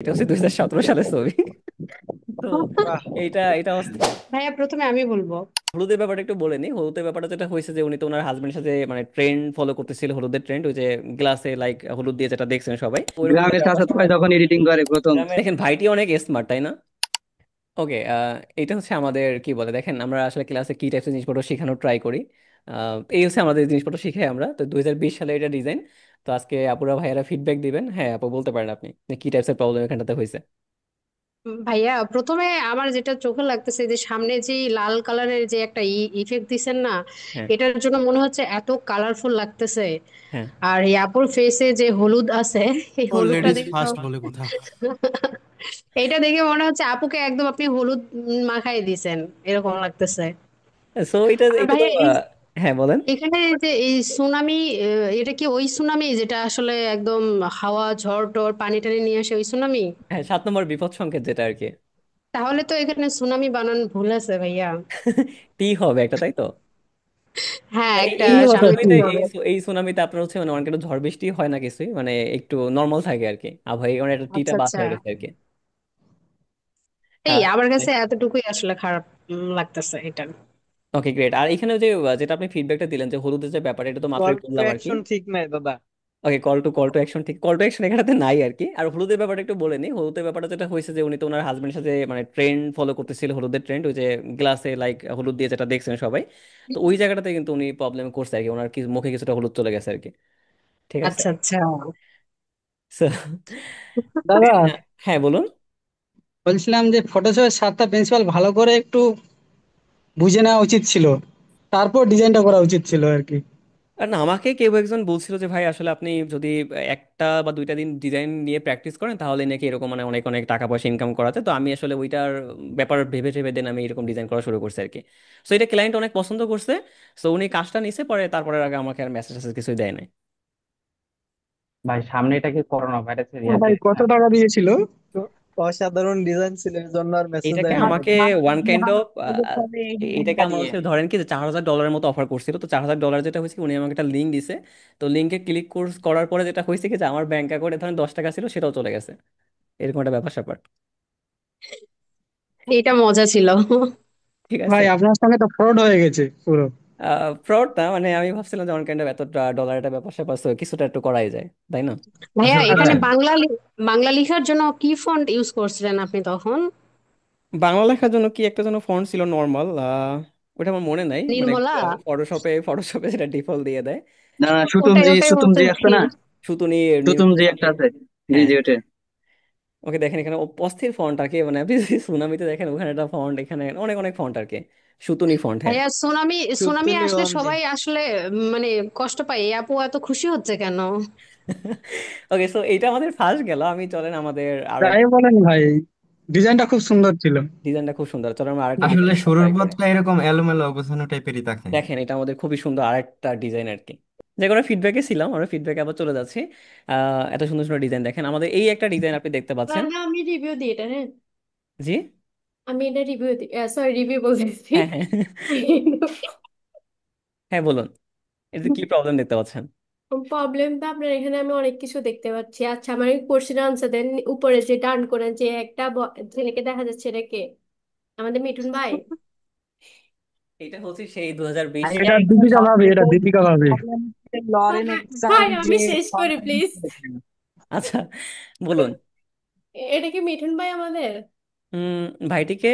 এটা হচ্ছে 2017 সালের ছবি। তো বাহ। এইটা এটা ভাইয়া প্রথমে আমি বলবো। হলুদের ব্যাপারটা একটু বলে নি। হলুদের ব্যাপারটা যেটা হয়েছে যে উনি তো ওনার হাজবেন্ডের সাথে মানে ট্রেন্ড ফলো করতেছিল, হলুদের ট্রেন্ড, ওই যে গ্লাসে লাইক হলুদ দিয়ে যেটা দেখছেন সবাই ওইরকম একটা গ্রামের ব্যাপার চাচাতো ভাই স্যাপার। যখন এডিটিং করে প্রথম। দেখেন ভাইটি অনেক স্মার্ট, তাই না? ওকে, এটা হচ্ছে আমাদের কি বলে, দেখেন আমরা আসলে ক্লাসে কি টাইপের জিনিসপত্র শেখানোর ট্রাই করি। এই হচ্ছে আমাদের জিনিসপত্র শিখাই আমরা, তো 2020 সালে এটা ডিজাইন। তো আজকে আপুরা ভাইয়ারা ফিডব্যাক দিবেন। হ্যাঁ আপু, বলতে পারেন আপনি যে কি টাইপসের প্রবলেম এখানটাতে হয়েছে। ভাইয়া প্রথমে আমার যেটা চোখে লাগতেছে যে সামনে যে লাল কালারের যে একটা ইফেক্ট দিছেন না, হ্যাঁ। এটার জন্য মনে হচ্ছে এত কালারফুল লাগতেছে। হ্যাঁ। আর এই আপুর ফেসে যে হলুদ আছে, এই ও হলুদটা লেডিস দেখে তো ফার্স্ট বলে কথা। এটা দেখে মনে হচ্ছে আপুকে একদম আপনি হলুদ মাখাই দিছেন, এরকম লাগতেছে। সো এটা আর এটা তো ভাইয়া এই হ্যাঁ বলেন। এখানে যে এই সুনামি, এটা কি ওই সুনামি যেটা আসলে একদম হাওয়া ঝড় টড় পানি টানি নিয়ে আসে, ওই সুনামি? হ্যাঁ, 7 নম্বর বিপদ সংকেত যেটা আর কি। তাহলে তো এখানে সুনামি বানান ভুল আছে ভাইয়া। টি হবে একটা, তাই তো? হ্যাঁ, মানে একটা এই সামনে সুনামিতে তীর এই হবে। এই সুনামিতে আপনার হচ্ছে মানে অনেক একটু ঝড় বৃষ্টি হয় না কিছুই, মানে একটু নর্মাল থাকে আর কি আবহাওয়া, এই কারণে একটা টিটা আচ্ছা বাদ আচ্ছা। হয়ে গেছে আর কি। এই আমার কাছে এতটুকুই আসলে খারাপ লাগতেছে এটা। Okay great. আর এখানে যে যেটা আপনি ফিডব্যাকটা দিলেন যে হলুদের যে ব্যাপার, এটা তো কল মাত্রই টু বললাম আর কি। অ্যাকশন ঠিক নাই দাদা। ওকে, কল টু অ্যাকশন, ঠিক কল টু অ্যাকশন এখানে নাই আর কি। আর হলুদের ব্যাপারটা একটু বলে নি। হলুদের ব্যাপারটা যেটা হয়েছে যে উনি তো ওনার হাজবেন্ডের সাথে মানে ট্রেন্ড ফলো করতেছিল, হলুদের ট্রেন্ড, ওই যে গ্লাসে লাইক হলুদ দিয়ে যেটা দেখছেন সবাই। তো ওই জায়গাটাতে কিন্তু উনি প্রবলেম করছে আর কি, ওনার কি মুখে কিছুটা হলুদ চলে গেছে আর কি। ঠিক আছে। আচ্ছা আচ্ছা। So, দাদা, হ্যাঁ বলুন। বলছিলাম যে ফটোশপের সাতটা প্রিন্সিপাল ভালো করে একটু বুঝে নেওয়া উচিত ছিল, তারপর ডিজাইনটা করা উচিত ছিল আর কি। আর না, আমাকে কেউ একজন বলছিল যে ভাই আসলে আপনি যদি একটা বা দুইটা দিন ডিজাইন নিয়ে প্র্যাকটিস করেন তাহলে নাকি এরকম মানে অনেক অনেক টাকা পয়সা ইনকাম করা যায়। তো আমি আসলে ওইটার ব্যাপার ভেবে ভেবে দেন আমি এরকম ডিজাইন করা শুরু করছি আর কি। সো এটা ক্লায়েন্ট অনেক পছন্দ করছে। সো উনি কাজটা নিছে, পরে তারপরে আগে আমাকে আর মেসেজ টেসেজ কিছুই দেয় নাই। ভাই সামনে এটা কি করোনা ভাইরাসের ও ভাই, রিয়ালিটি কত না? টাকা দিয়েছিল? তো অসাধারণ ডিজাইন ছিল এর জন্য আর মেসেজ এটাকে দেয় নাই আমাকে দাদা। ওয়ান কাইন্ড অফ এই এটাকে ডিজাইনটা আমার নিয়ে হচ্ছে ধরেন কি যে $4,000 মতো অফার করছিল। তো $4,000 যেটা হয়েছে কি, উনি আমাকে একটা লিঙ্ক দিছে। তো লিঙ্কে ক্লিক করার পরে যেটা হয়েছে কি যে আমার ব্যাংক অ্যাকাউন্টে ধরেন 10 টাকা ছিল, সেটাও চলে গেছে। এরকম একটা ব্যাপার স্যাপার। এটা মজা ছিল। ঠিক আছে। ভাই, আপনার সঙ্গে তো ফ্রড হয়ে গেছে পুরো। ফ্রড না, মানে আমি ভাবছিলাম যে অন কাইন্ড অফ এত ডলার একটা ব্যাপার স্যাপার, so কিছুটা একটু করাই যায়, তাই না? ভাইয়া আসলে এখানে আচ্ছা। বাংলা লেখার জন্য কি ফন্ট ইউজ করছিলেন আপনি তখন? বাংলা লেখার জন্য কি একটা যেন ফন্ট ছিল নর্মাল, ওটা আমার মনে নাই, মানে নির্মলা? ফটোশপে যেটা ডিফল্ট দিয়ে দেয়। না, ওটাই সুতুমজি ওটাই সুতুমজি আছে বলতেছি। না? সুতুনি সুতুমজি একটা আছে। জি হ্যাঁ। জি, ওটা। ওকে দেখেন এখানে অস্থির ফন্ট আর কি, মানে আপনি যদি সুনামিতে দেখেন ওখানে একটা ফন্ট, এখানে অনেক অনেক ফন্ট আর কি। সুতুনি ফন্ট, হ্যাঁ। ভাইয়া সুনামি সুনামি সুতুনি আসলে বন্ধে। সবাই আসলে মানে কষ্ট পায়, এই আপু এত খুশি হচ্ছে কেন? ওকে, সো এইটা আমাদের ফার্স্ট গেল। আমি চলেন আমাদের আরো যাই বলেন ভাই, ডিজাইনটা খুব সুন্দর ছিল। ডিজাইনটা খুব সুন্দর, চলেন আমরা আরেকটা আসলে ডিজাইন শুরুর ট্রাই করি। পথটা এরকম এলোমেলো অগোছালো টাইপেরই থাকে। দেখেন এটা আমাদের খুবই সুন্দর আরেকটা ডিজাইন আর কি। যে কোনো ফিডব্যাকে ছিলাম, আমরা ফিডব্যাকে আবার চলে যাচ্ছি। এত সুন্দর সুন্দর ডিজাইন দেখেন, আমাদের এই একটা ডিজাইন আপনি দেখতে পাচ্ছেন। না আমি রিভিউ দিই এটা, হ্যাঁ। জি। আমি এটা রিভিউ দিই, সরি রিভিউ বলতেছি। হ্যাঁ হ্যাঁ। হ্যাঁ বলুন, এটা কি প্রবলেম দেখতে পাচ্ছেন? প্রবলেমটা আপনার এখানে আমি অনেক কিছু দেখতে পাচ্ছি। আচ্ছা আমার কোশ্চেন আনসার দেন। উপরে যে ডান কোণে যে একটা ছেলেকে দেখা যাচ্ছে, এটা কে? আমাদের মিঠুন ভাই? এটা হচ্ছে সেই 2020 ভাইয়া এটা এটা দীপিকা ভাবে, সবচেয়ে এটা দীপিকা ভাবে। প্রবলেম হচ্ছে লরেন এক্সাম ভাই যে আমি শেষ করি ফন্টটা প্লিজ। দিচ্ছে এখানে। আচ্ছা বলুন। এটা কি মিঠুন ভাই আমাদের? উম ভাইটিকে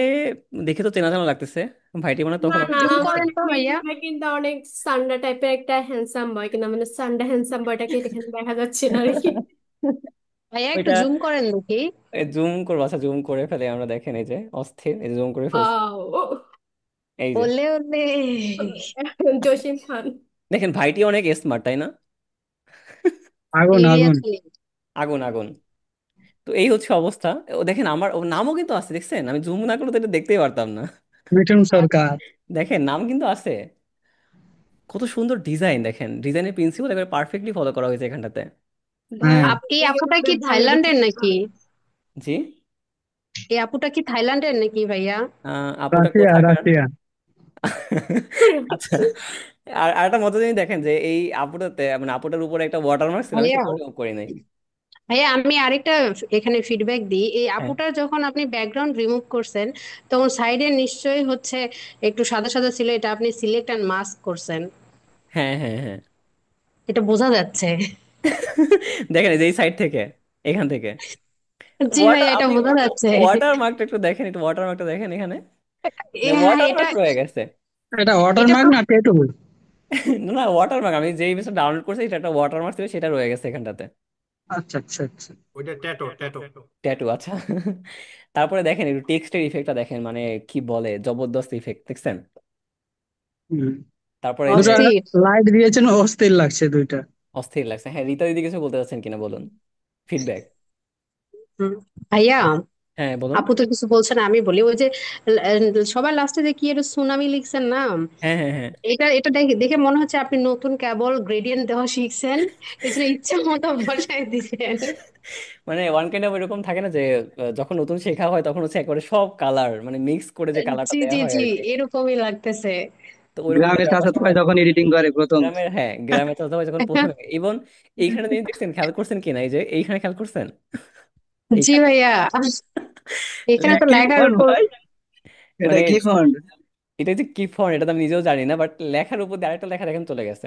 দেখে তো চেনা চেনা লাগতেছে। ভাইটি মানে না তখন না, জুম আমাদের করেন আমাদের তো ভাইয়া। মিঠুন ভাই কিন্তু অনেক সান্ডা টাইপের একটা হ্যান্ডসাম বয়, কিন্তু আমাদের সান্ডা হ্যান্ডসাম বয়টাকে এখানে দেখা যাচ্ছে না আর কি। ভাইয়া একটু ওইটা জুম করেন দেখি। জুম করবো, আচ্ছা জুম করে ফেলে আমরা, দেখেন এই যে অস্থির, এই যে জুম করে ফেলছি। আহ, এই যে ওলে ওলে। জসিম খান। দেখেন ভাইটি অনেক স্মার্ট, তাই না? আগুন আগুন। সিরিয়াসলি। আগুন আগুন। তো এই হচ্ছে অবস্থা। ও দেখেন আমার ও নামও কিন্তু আছে, দেখছেন? আমি জুম না করলে তো এটা দেখতেই পারতাম না। মিঠুন সরকার। দেখেন নাম কিন্তু আছে। কত সুন্দর ডিজাইন, দেখেন ডিজাইনের প্রিন্সিপাল একেবারে পারফেক্টলি ফলো করা হয়েছে এখানটাতে। ভাই হ্যাঁ। এই দেখে আপুটা মনে কি হয় ভালো কিছু থাইল্যান্ডের একটা। নাকি? জি। এই আপুটা কি থাইল্যান্ডের নাকি ভাইয়া? আপুটা রাশিয়া কোথাকার? রাশিয়া। আচ্ছা। আর একটা মজার জিনিস দেখেন যে এই আপুটাতে মানে আপুটার উপরে একটা ওয়াটারমার্ক ছিল, আমি ভাইয়া সেটাও যোগ করি নাই। ভাইয়া আমি আরেকটা এখানে ফিডব্যাক দিই, এই হ্যাঁ আপুটার যখন আপনি ব্যাকগ্রাউন্ড রিমুভ করছেন তখন সাইডে নিশ্চয়ই হচ্ছে একটু সাদা সাদা ছিল, এটা আপনি সিলেক্ট অ্যান্ড মাস্ক করছেন, হ্যাঁ হ্যাঁ হ্যাঁ। এটা বোঝা যাচ্ছে। দেখেন এই যে এই সাইড থেকে, এখান থেকে জি ওয়াটার, ভাইয়া এটা আপনি বোঝা যাচ্ছে। ওয়াটার মার্কটা একটু দেখেন, একটু ওয়াটার মার্কটা দেখেন এখানে, হ্যাঁ ওয়াটার এটা মার্ক রয়ে গেছে। এটা এটা ওয়াটারমার্ক তো না ট্যাটু? না না, ওয়াটার মার্ক, আমি যেই বিষয় ডাউনলোড করছি এটা একটা ওয়াটার মার্ক ছিল, সেটা রয়ে গেছে এখানটাতে। আচ্ছা আচ্ছা আচ্ছা। ওইটা ট্যাটো ট্যাটো। ট্যাটু, আচ্ছা। তারপরে দেখেন একটু টেক্সটের ইফেক্টটা দেখেন, মানে কি বলে জবরদস্ত ইফেক্ট দেখছেন। হুম। তারপরে এই যে দুটা অস্থির। লাইট দিয়েছেন, অস্থির লাগছে দুইটা। অস্থির লাগছে। হ্যাঁ, রীতা দিদি কিছু বলতে চাচ্ছেন কিনা বলুন, ফিডব্যাক। হুম। ভাইয়া হ্যাঁ বলুন। আপু তো কিছু বলছে না, আমি বলি ওই যে সবার লাস্টে যে কি একটা সুনামি লিখছেন না, হ্যাঁ হ্যাঁ হ্যাঁ। এটা এটা দেখে দেখে মনে হচ্ছে আপনি নতুন কেবল গ্রেডিয়েন্ট দেওয়া শিখছেন, এই জন্য ইচ্ছা মতো বসায় দিচ্ছেন। মানে ওয়ান কাইন্ড অফ এরকম থাকে না যে যখন নতুন শেখা হয় তখন হচ্ছে একবারে সব কালার মানে মিক্স করে যে কালারটা জি দেওয়া জি হয় জি, আর কি। এরকমই লাগতেছে। তো ওইরকম একটা গ্রামের ব্যাপার চাচাতো স্যাপার। ভাই যখন এডিটিং করে প্রথম। গ্রামের, হ্যাঁ গ্রামের চাচা ভাই যখন প্রথমে ইভন এইখানে জিনিস দেখছেন, খেয়াল করছেন কিনা, এই যে এইখানে খেয়াল করছেন জি এইখানে। ভাইয়া, এখানে এটা তো কি লেখার ফন্ট উপর। ভাই? এটা মানে কি ফন্ট? এটা যে কি ফন্ট এটা তো আমি নিজেও জানি না, বাট লেখার উপর দিয়ে আরেকটা লেখা দেখেন চলে গেছে।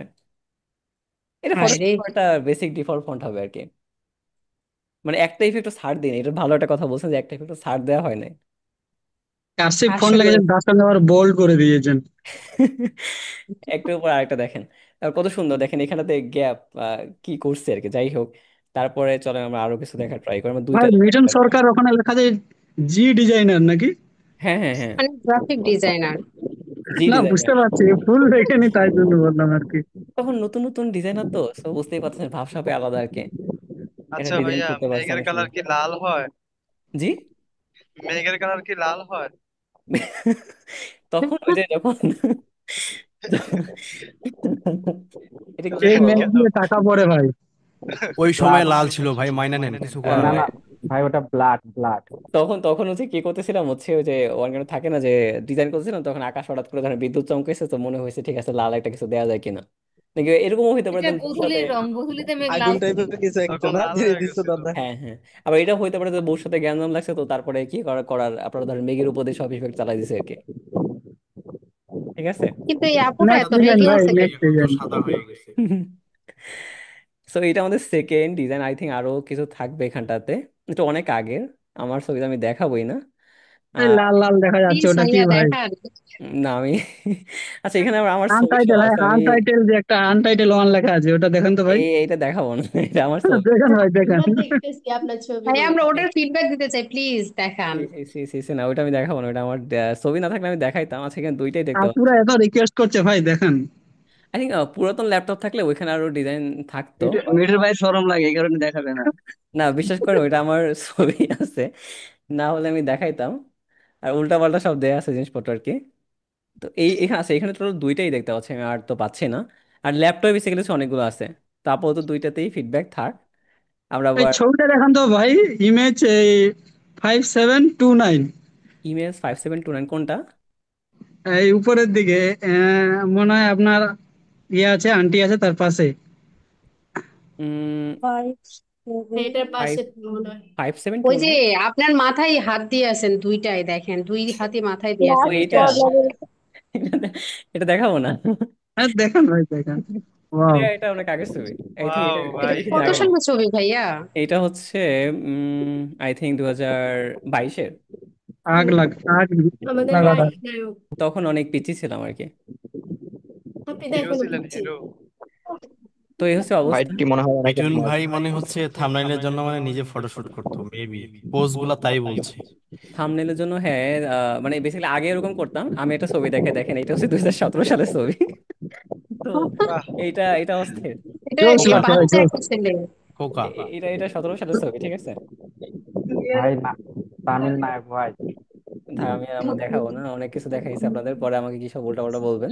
এটা আরে ফটোশপ একটা বেসিক ডিফল্ট ফন্ট হবে আর কি। মানে একটা ইফেক্ট ছাড় দিন, এটা ভালো একটা কথা বলছেন যে একটা ইফেক্ট ছাড় দেওয়া হয় না। কার্সিভ ফন্ট আসলে লাগিয়েছেন, তার সঙ্গে আবার বোল্ড করে দিয়েছেন। একটার উপর আরেকটা দেখেন, আর কত সুন্দর দেখেন এখানেতে গ্যাপ কি করছে আর কি। যাই হোক, তারপরে চলেন আমরা আরো কিছু দেখার ট্রাই করি, আমরা দুইটা ভাই দেখার মিঠুন try করি। সরকার ওখানে লেখা যায় জি ডিজাইনার নাকি? হ্যাঁ হ্যাঁ হ্যাঁ। মানে গ্রাফিক ডিজাইনার। জি না বুঝতে ডিজাইনার। পারছি, ফুল দেখিনি তাই জন্য বললাম আর কি। তখন নতুন নতুন ডিজাইনার তো সো বুঝতেই পারছেন ভাবসাবে আলাদা আর কি। এটা আচ্ছা ডিজাইন ভাইয়া, করতে পারছে মেঘের অনেক কালার সুন্দর। কি লাল হয়? জি। মেঘের কালার কি লাল হয়? তখন ওই যে যখন এটা কি এই কেন মেঘ বলে, কেন দিয়ে টাকা পড়ে ভাই। ওই সময় ব্লাড। লাল ছিল ভাই, মাইনা নেন, কিছু করার না নাই। না ভাই, ওটা ব্লাড ব্লাড। তখন তখন হচ্ছে কি করতেছিলাম হচ্ছে ওই যে ওয়ানগানে থাকে না যে ডিজাইন করতেছিলাম, তখন আকাশ হঠাৎ করে ধরেন বিদ্যুৎ চমকেছে, তো মনে হয়েছে ঠিক আছে লাল একটা কিছু দেওয়া যায় কিনা। নাকি এরকমও হইতে পারে এটা যে বউর সাথে, গোধূলির রং, গোধূলিতে মেঘ লাল আগুন থাকে। টাইপের কিছু একটা তখন না লাল যে হয়ে দিচ্ছ গেছিল। দাদা? হ্যাঁ হ্যাঁ। আবার এটা হইতে পারে যে বউর সাথে জ্ঞানজাম লাগছে, তো তারপরে কি করার করার আপনারা ধরেন মেঘের উপর দিয়ে সব ইফেক্ট চালাই দিছে আর কি। ঠিক আছে। কিন্তু এই আপুটা নেক্সট এত ডিজাইন রেগে ভাই, আছে কেন? নেক্সট এখন তো ডিজাইন। সাদা হয়ে গেছে। সো এটা আমাদের সেকেন্ড ডিজাইন, আই থিঙ্ক আরো কিছু থাকবে এখানটাতে। এটা অনেক আগের, আমার ছবিটা আমি দেখাবোই না। এই লাল লাল দেখা যাচ্ছে, প্লিজ ওটা কি ভাইয়া ভাই? দেখান। না আমি আচ্ছা এখানে আবার আমার ছবি সহ আনটাইটেল, হ্যাঁ আছে, আমি আনটাইটেল, যে একটা আনটাইটেল ওয়ান লেখা আছে, ওটা দেখেন তো ভাই। এইটা দেখাবো না। এটা আমার ছবি। দেখেন ভাই দেখেন। আমরা দেখতেছি আপনার ভাইয়া ছবিগুলো। আমরা ওটার ফিডব্যাক দিতে চাই, প্লিজ দেখান। না ওইটা আমি দেখাবো না, ওটা আমার ছবি না থাকলে আমি দেখাইতাম। আচ্ছা এখানে দুইটাই দেখতে আপুরা পাচ্ছি। এত রিকোয়েস্ট করছে ভাই দেখেন। আই থিঙ্ক পুরাতন ল্যাপটপ থাকলে ওইখানে আরো ডিজাইন থাকতো। মিঠুর ভাই শরম লাগে, এই কারণে দেখাবে না। না বিশ্বাস করে ওইটা আমার ছবি আছে, না হলে আমি দেখাইতাম। আর উল্টা পাল্টা সব দেয়া আছে জিনিসপত্র আর কি। তো এই এখানে আছে, এখানে টোটাল দুইটাই দেখতে পাচ্ছি আমি, আর তো পাচ্ছি না। আর ল্যাপটপে বেসিক্যালি অনেকগুলো আছে। তো আপাতত দুইটাতেই ফিডব্যাক থাক। আমরা এই আবার ছবিটা দেখান তো ভাই, ইমেজ এই 5729, ইমেজ 5729 কোনটা? এই উপরের দিকে। মনে হয় আপনার ইয়ে আছে, আন্টি আছে তার পাশে। ফাইভ সেভেন এটার ফাইভ পাশে মনে হয়। ফাইভ সেভেন টু ওই যে নাইন আপনার মাথায় হাত দিয়ে আছেন, দুইটাই দেখেন, দুই হাতে মাথায় দিয়ে ও আছেন এইটা। এটা। এটা দেখাবো না। হ্যাঁ দেখেন ভাই দেখেন। এটা ওয়াও। এটা অনেক আগের ছবি। আই থিঙ্ক ওয়াও এটা এটা এটা ভাই বেশি দিন কত আগে ওয়াও। না। সালের ছবি ভাইয়া? এটা হচ্ছে আই থিঙ্ক 2022-এর। আগ হুম, লাগ, আগ আমাদের লাগাটা। নায়ক। তখন অনেক পিচ্ছি ছিলাম আর কি। আপনি তো হিরো এখনো ছিলেন, পিচ্ছি। হিরো। তো এই হচ্ছে অবস্থা। ভাইটি মনে হয় অনেক মিঠুন স্মার্ট। ভাই মনে হচ্ছে থাম্বনেইলের জন্য মানে নিজে ফটোশুট করতো মেবি, পোজ গুলা তাই বলছে। থাম্বনেইলের জন্য, হ্যাঁ মানে বেসিক্যালি আগে এরকম করতাম আমি। একটা ছবি দেখে দেখেন, এটা হচ্ছে 2017 সালের ছবি। তো বাহ। এটা এটা অস্থির। এটা জোস এটা লাগছে ভাই, বাচ্চা জোস। একটা ছেলে। খোকা। এটা 17 সালের ছবি, ঠিক আছে। ভাই না, তামিল নায়ক ভাই। আমি আমরা দেখাবো না, অনেক কিছু দেখাইছি আপনাদের, পরে আমাকে কি সব উল্টা পাল্টা বলবেন।